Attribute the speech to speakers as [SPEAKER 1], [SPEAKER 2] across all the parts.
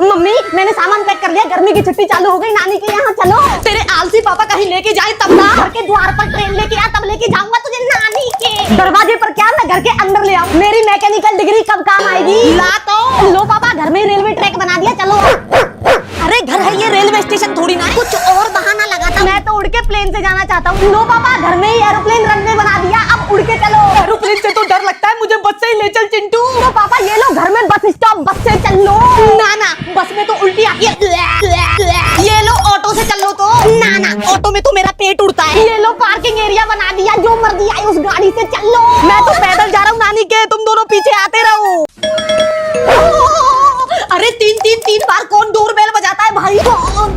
[SPEAKER 1] Mummy मैंने सामान pack कर लिया, गर्मी की छुट्टी चालू हो गई, नानी के यहाँ चलो। तेरे आलसी पापा कहीं लेके जाए तब ना, घर के द्वार पर ट्रेन लेके आ तब लेके जाऊंगा तुझे नानी के दरवाजे पर, क्या मैं घर के अंदर ले आऊं? मेरी मैकेनिकल डिग्री कब काम आएगी? ला तो लो पापा, घर में रेलवे ट्रैक बना दिया, चलो। अरे घर है ये, रेलवे स्टेशन थोड़ी ना है, कुछ और बहाना लगाता। मैं तो उड़ के प्लेन से जाना चाहता हूँ। लो पापा, घर में ही एरोप्लेन रनवे बना दिया, अब उड़ के चलो। एरोप्लेन से तो डर लगता है मुझे, बस से ही ले चल चिंटू। तो पापा ये लो, घर में बस स्टॉप, बस से चल लो। ना ना, बस में तो उल्टी आती है। ये लो ऑटो से चल लो। तो ना ना, ऑटो में तो मेरा पेट उड़ता है। ये लो पार्किंग एरिया बना दिया, जो मर्जी आए उस गाड़ी से चल लो। मैं तो पैदल जा रहा हूँ नानी के, तुम दोनों पीछे आते रहो। अरे तीन बार कौन डोरबेल बजाता है भाई?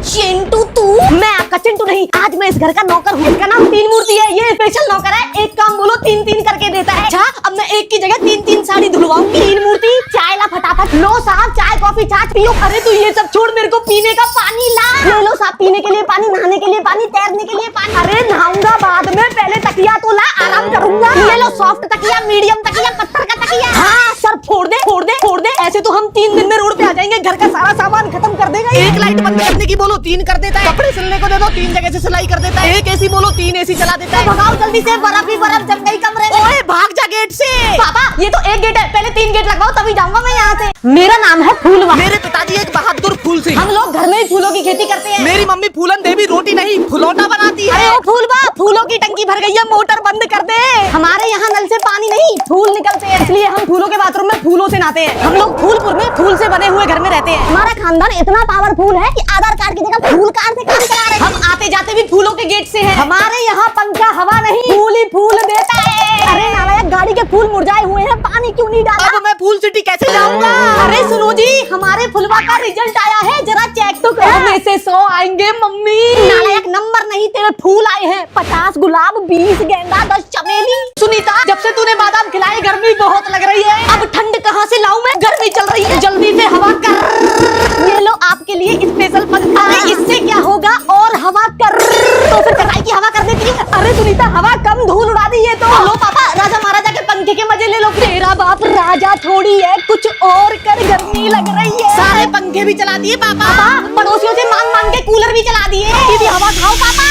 [SPEAKER 1] चिंटू तू? मैं आपका चिंटू नहीं, आज मैं इस घर का नौकर हूँ। इसका नाम तीन मूर्ति है, ये स्पेशल नौकर है, एक काम बोलो तीन करके देता है। अच्छा, अब मैं एक की जगह तीन साड़ी धुलवाऊंगी। तीन मूर्ति, चाय ला फटाफट। लो साहब, चाय कॉफी छाछ पियो। अरे तू ये सब छोड़, मेरे को पीने का पानी ला। ले लो साहब, पीने के लिए पानी, नहाने के लिए पानी, तैरने के लिए पानी। अरे नहाऊंगा बाद में, पहले तकिया तो ला, आराम करूंगा। ले लो सॉफ्ट तकिया, मीडियम तकिया, पत्थर का तकिया। हाँ सर, फोड़ दे। ऐसे तो हम 3 दिन में रोड पे आ जाएंगे, घर का सारा सामान खत्म कर देगा। एक लाइट बंद करने की बोलो, 3 कर देता है। कपड़े सिलने को दे दो, 3 जगह से सिलाई कर देता है। एक एसी बोलो, 3 एसी चला देता है। भगाओ जल्दी से, बर्फ ही बर्फ जम गई कमरे में। ओए भाग जा गेट से। पापा ये तो एक गेट है, पहले 3 गेट लगवाओ तभी जाऊंगा मैं यहाँ से। मेरा नाम है फूलवा। मेरे पिताजी एक बहादुर फूल सिंह। हम लोग घर में ही फूलों की खेती करते हैं। मेरी मम्मी फूलन देवी रोटी नहीं फुलौटा बनाती है। अरे फूलवा, फूलों की टंकी भर गई है, मोटर बंद कर दे। हमारे यहाँ नल से पानी नहीं, फूल निकलते हैं, इसलिए हम फूलों के बाथरूम में फूलों से नहाते हैं। हम लोग फूलपुर में फूल से बने हुए घर में रहते हैं। हमारा खानदान इतना पावरफुल है कि आधार कार्ड की जगह फूल कार्ड से काम करा रहे हैं। हम आते जाते भी फूलों के गेट से हैं। हमारे यहाँ पंखा हवा नहीं, फूल ही फूल देता है। अरे नालायक, गाड़ी के फूल मुरझाए हुए हैं, पानी क्यों नहीं डाला? अब मैं फूल सिटी कैसे जाऊंगा? अरे सुनो जी, हमारे फुलवा का रिजल्ट आया है, जरा चेक तो करो। में से 100 आएंगे मम्मी। नालायक, नंबर नहीं, तेरे फूल आए हैं 50 गुलाब, 20 गेंदा, 10 चमेली। सुनीता, जब से तूने बादाम खिलाए गर्मी बहुत लग रही है। अब ठंड कहाँ से लाऊं मैं, गर्मी चल रही है, जल्दी से हवा कर। ये लो आपके लिए स्पेशल पंखा। अरे इससे क्या होगा, और हवा कर। तो फिर कढ़ाई की हवा कर देती है। अरे सुनीता, हवा कम, धूल उड़ा दी है। तो लो पापा, राजा महाराजा के पंखे के मजे ले लो। तेरा बाप राजा थोड़ी है, कुछ और कर, गर्मी लग रही है। सारे पंखे भी चला दिए पापा, पड़ोसियों से मांग के कूलर भी चला दिए। भी हवा खाओ पापा।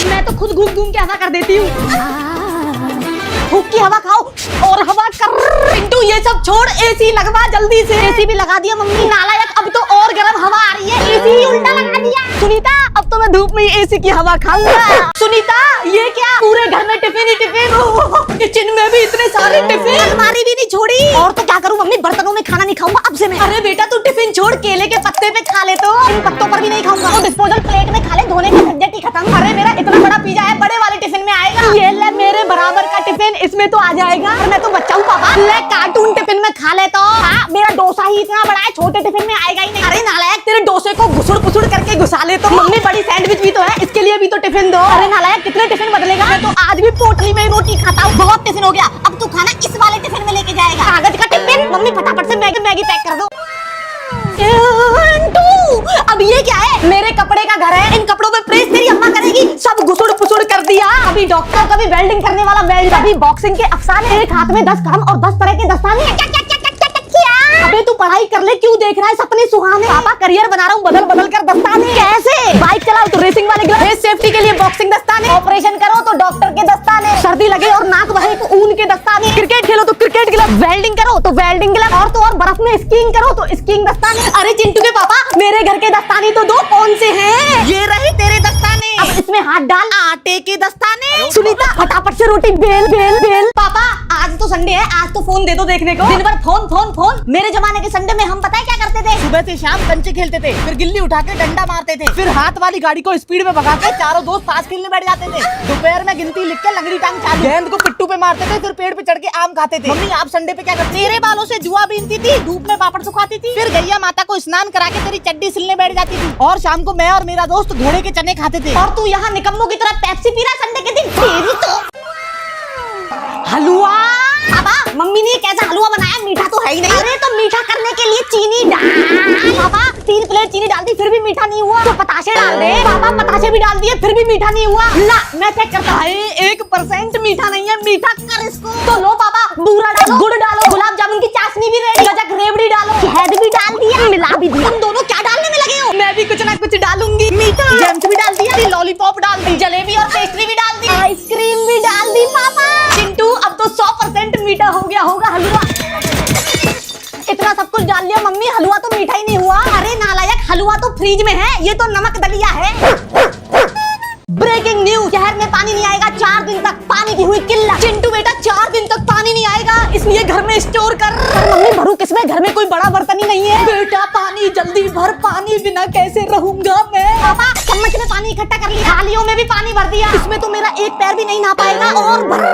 [SPEAKER 1] मैं तो खुद घूम के हवा कर देती हूँ। फूक की हवा खाओ और हवा कर। पिंटू ये सब छोड़, एसी लगवा जल्दी से। एसी भी लगा दिया मम्मी। नालायक, अब तो और गर्म हवा आ रही है, एसी ही उल्टा लगा दिया। सुनीता, अब तो मैं धूप में एसी की हवा खाऊंगा। सुनीता, ये क्या, पूरे घर में टिफिन ही टिफिन। किचन में भी इतने सारे टिफिन, अलमारी भी नहीं छोड़ी। और तो क्या करूं मम्मी, बर्तनों में खाना नहीं खाऊंगा अब से मैं। अरे बेटा, तू टिफिन छोड़, केले के पत्ते पे खा ले। तो इन पत्तों पर भी नहीं खाऊंगा, तो डिस्पोजल प्लेट में खा ले, धोने का झंझट ही खत्म। अरे मेरा इतना बड़ा पिज्जा है, बड़े वाले टिफिन में आएगा। ये ले मेरे बराबर का टिफिन, इसमें तो आ जाएगा। और मैं तो बच्चा हूँ पापा, ले कार्टून टिफिन में खा ले। तो हाँ, मेरा डोसा ही इतना बड़ा है, छोटे टिफिन में आएगा ही नहीं। अरे नालायक, तेरे डोसे को घुसुड़ पुसुड़ करके घुसा ले। तो मम्मी बड़ी सैंडविच भी तो है, इसके लिए भी तो टिफिन दो। अरे नालायक, कितने टिफिन बदलेगा? मैं तो आज भी पोटली में रोटी खाता हूँ। बहुत टिफिन हो गया, अब तू खाना इस वाले टिफिन में लेके जाएगा। कागज का टिफिन। मम्मी फटाफट से मैगी पैक कर दो। अब ये क्या है, मेरे कपड़े का घर है, इन कपड़ों पे प्रेस तेरी अम्मा करेगी। सब घुसुड़ पुसुड़ कर दिया। अभी डॉक्टर, कभी वेल्डिंग करने वाला वेल्ड, कभी बॉक्सिंग के अफसाने, एक हाथ में 10 कलम और 10 तरह के दस्ताने। अबे तू पढ़ाई कर ले, क्यों देख रहा है सपने सुहाने? पापा करियर बना रहा हूँ, बदल बदल कर दस्ताने। कैसे? बाइक चलाओ तो रेसिंग वाले ग्लव्स, सेफ्टी के लिए बॉक्सिंग दस्ताने, ऑपरेशन करो तो डॉक्टर के दस्ताने, सर्दी लगे और नाक बहे तो ऊन के दस्ताने, क्रिकेट खेलो तो क्रिकेट ग्लव, वेल्डिंग करो तो वेल्डिंग ग्लव, और तो और बर्फ में स्कीइंग करो तो स्कीइंग दस्ताने। अरे चिंटू के पापा, मेरे घर के दस्ताने तो दो, कौन से हैं? ये रहे तेरे दस्ताने। अब इसमें हाथ डाल, आटे के दस्ताने। सुनीता, फटाफट से रोटी बेल बेल बेल। पापा आज तो संडे है, आज तो फोन दे दो देखने को। दिन भर फोन फोन फोन। मेरे जमाने के संडे में हम पता है क्या करते थे? सुबह से शाम कंचे खेलते थे, फिर गिल्ली उठा के डंडा मारते थे, फिर हाथ वाली गाड़ी को स्पीड में भगा के चारों दोस्त ताश खेलने बैठ जाते थे। दोपहर में गिनती लिख के लंगड़ी टांग चालू, गेंद को पिट्टू पे मारते थे, फिर पेड़ पे चढ़ के आम खाते थे। मम्मी आप संडे पे क्या करती? मेरे बालों से जुआ बीनती थी, धूप में पापड़ सुखाती थी, फिर गैया माता को स्नान करा के तेरी चड्डी सिलने बैठ जाती थी, और शाम को मैं और मेरा दोस्त घोड़े के चने खाते थे। और तू यहाँ निकम्मों की तरह पेप्सी पी रहा संडे के दिन? तेरी तो हलवा। पापा मम्मी ने कैसा हलवा बनाया, मीठा तो है ही नहीं। अरे तो मीठा करने के लिए चीनी डाल। पापा 3 प्लेट चीनी डाल दी, फिर भी मीठा नहीं हुआ, तो पताशे डाल दे। पापा पताशे भी डाल दिए, फिर भी मीठा नहीं हुआ। ला मैं चेक करता है, 1% मीठा नहीं है, मीठा कर इसको। तो लो पापा, बूरा डालो, गुड़ डालो, गुलाब जामुन की चाशनी भी रेडी, गजक रेवड़ी डालो, शहद भी डाल दिया। भी दिया। तुम दोनों क्या डालने में लगे हो? मैं भी कुछ ना कुछ डालूंगी। मीठा जैम्स भी डाल दिया, लॉलीपॉप डाल दी, जलेबी और पेस्ट्री भी डाल दी, आइसक्रीम भी डाल दी। पापा चिंटू अब तो 100% मीठा हो गया होगा हलवा। इतना सब कुछ डाल लिया मम्मी, हलवा तो मीठा ही नहीं हुआ। अरे नालायक, हलवा तो फ्रिज में है, ये तो नमक दलिया है। ब्रेकिंग न्यूज, शहर में पानी नहीं आएगा 4 दिन तक, पानी की हुई किल्लत। चिंटू बेटा 4 दिन तक पानी नहीं आएगा, इसलिए घर में स्टोर कर। पर मम्मी भरू किसमें, घर में कोई बड़ा बर्तन ही नहीं है। बेटा पानी जल्दी भर, पानी बिना कैसे रहूंगा मैं। पापा चम्मच में पानी इकट्ठा कर लिया, थालियों में भी पानी भर दिया, इसमें तो मेरा एक पैर भी नहीं नहा पाएगा। और भर।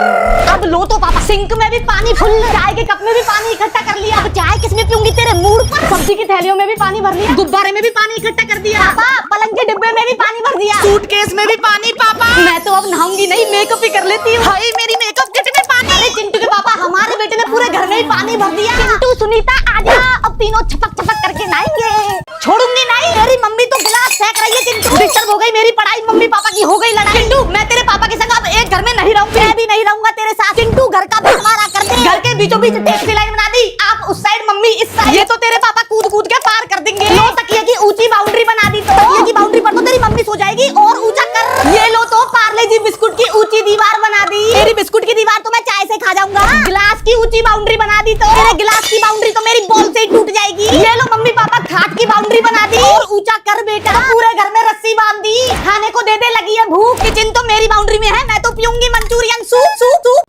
[SPEAKER 1] अब लो तो पापा, सिंक में भी पानी फुल, चाय के कप में भी पानी इकट्ठा कर लिया। अब चाय किसमें पीऊंगी, तेरे मूड पर। सब्जी की थैलियों में भी पानी भर लिया, गुब्बारे में भी पानी इकट्ठा कर दिया। पापा पलंग के डिब्बे में भी पानी भर दिया, सूटकेस में भी पानी। पापा मैं तो अब नहाऊंगी नहीं, मेकअप ही कर लेती हूँ। हाय मेरी मेकअप किट में पानी। अरे चिंटू के पापा, हमारे बेटे ने पूरे घर में ही पानी भर दिया। चिंटू सुनीता आजा, अब तीनों छपक छपक करके नहाएंगे। छोड़ूंगी नहीं, मेरी मम्मी तो गिलास फेंक रही है। चिंटू डिस्टर्ब हो गई मेरी पढ़ाई, मम्मी पापा की हो गई लड़ाई। चिंटू मैं तेरे पापा के संग अब एक घर में नहीं रहूंगी, मैं भी नहीं रहूंगा तेरे साथ। चिंटू घर का बंटवारा कर दे, घर के बीचों बीच टैक्सी लाइन बना दी, आप उस साइड मम्मी इस साइड। ये तो तेरे पापा कूद कूद के पार कर देंगे। लो तकिए की ऊंची बाउंड्री बना दी, तो तकिए की बाउंड्री पर तो तेरी मम्मी सो जाएगी, और ऊंचा कर। ये लो तो पार्ले जी बिस्कुट की ऊंची दीवार बना दी, तेरी बिस्कुट की दीवार तो मैं चाय से खा जाऊंगा। गिलास की ऊंची बाउंड्री बना दी, तो तेरे गिलास की बाउंड्री तो मेरी बॉल से ही टूट जाएगी। ये लो मम्मी पापा खाट की बाउंड्री बना दी, और ऊंचा कर बेटा। पूरे घर में रस्सी बांध दी, खाने को दे दे लगी है भूख। किचन तो मेरी बाउंड्री में है, मैं तो पीऊंगी मंचूरियन सूप सूप सूप।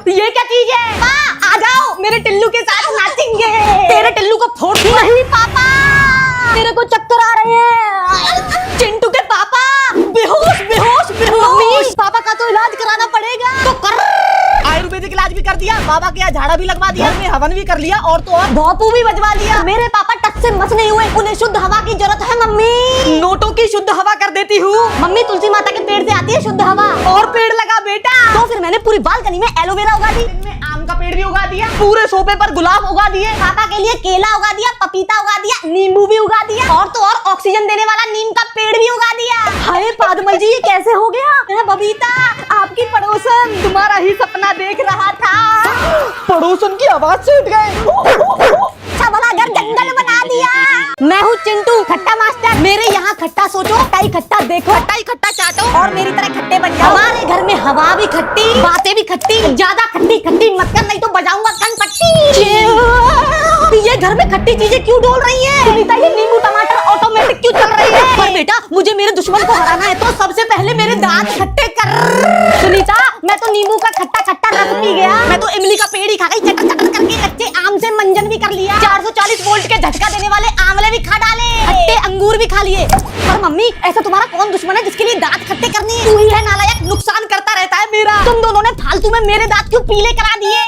[SPEAKER 1] ये क्या चीज है? आ जाओ मेरे टिल्लू के साथ नाचेंगे। तेरे टिल्लू को फोड़ दूं। नहीं पापा, मेरे को चक्कर आ रहे हैं। चिंटू के पापा बेहोश बेहोश बेहोश। पापा का तो इलाज कराना पड़ेगा, तो कर। आयुर्वेदिक इलाज भी कर दिया, बाबा के यहाँ झाड़ा भी लगवा दिया, हवन भी कर लिया, और तो और भोंपू भी बजवा लिया। मेरे पापा टच से मस नहीं हुए, उन्हें शुद्ध हवा की जरूरत है मम्मी। नोटों की शुद्ध हवा कर देती हूँ मम्मी, तुलसी माता के पेड़ से आती है शुद्ध हवा। और पेड़ लगा बेटा, तो फिर मैंने पूरी बालकनी में एलोवेरा उगा दी, आम का पेड़ भी उगा दिया, पूरे सोफे पर गुलाब उगा दिए, पापा के लिए केला उगा दिया, पपीता उगा दिया, नींबू भी उगा दिया, और तो और ऑक्सीजन देने वाला नीम का पेड़ भी उगा दिया। हाय पादमल जी, ये कैसे हो गया? बबीता आपकी पड़ोसन तुम्हारा ही सपना देख रहा था। पड़ोसन की आवाज से उठ गए। अच्छा भला घर जंगल बना दिया। मैं हूँ चिंटू खट्टा मास्टर, मेरे यहाँ खट्टा सोचो, खट्टा ही खट्टा देखो, खट्टा ही खट्टा चाटो, और मेरी तरह खट्टे बन जाओ। हमारे घर में हवा भी खट्टी, बातें भी खट्टी, ज्यादा खट्टी खट्टी मत कर, नहीं तो बजाऊंगा कनपट्टी। ये घर में खट्टी चीजें क्यों डोल रही है? सुनीता ये नींबू टमाटर ऑटोमेटिक क्यों चल रही है? पर बेटा मुझे मेरे दुश्मन को हराना है, तो सबसे पहले मेरे दांत खट्टे कर। सुनीता मैं तो नींबू का खट्टा खट्टा रस पी गया, मैं तो इमली का पेड़ ही खा गई चटर चटर करके, कच्चे आम से मंजन भी कर लिया, 440 वोल्ट के झटका देने वाले आंवले भी खा डाले, खट्टे अंगूर भी खा लिए। पर मम्मी ऐसा तुम्हारा कौन दुश्मन है जिसके लिए दांत खट्टे करनी है? तू ही है नालायक, नुकसान करता रहता है मेरा। तुम दोनों ने फालतू में मेरे दांत क्यों पीले करा दिए?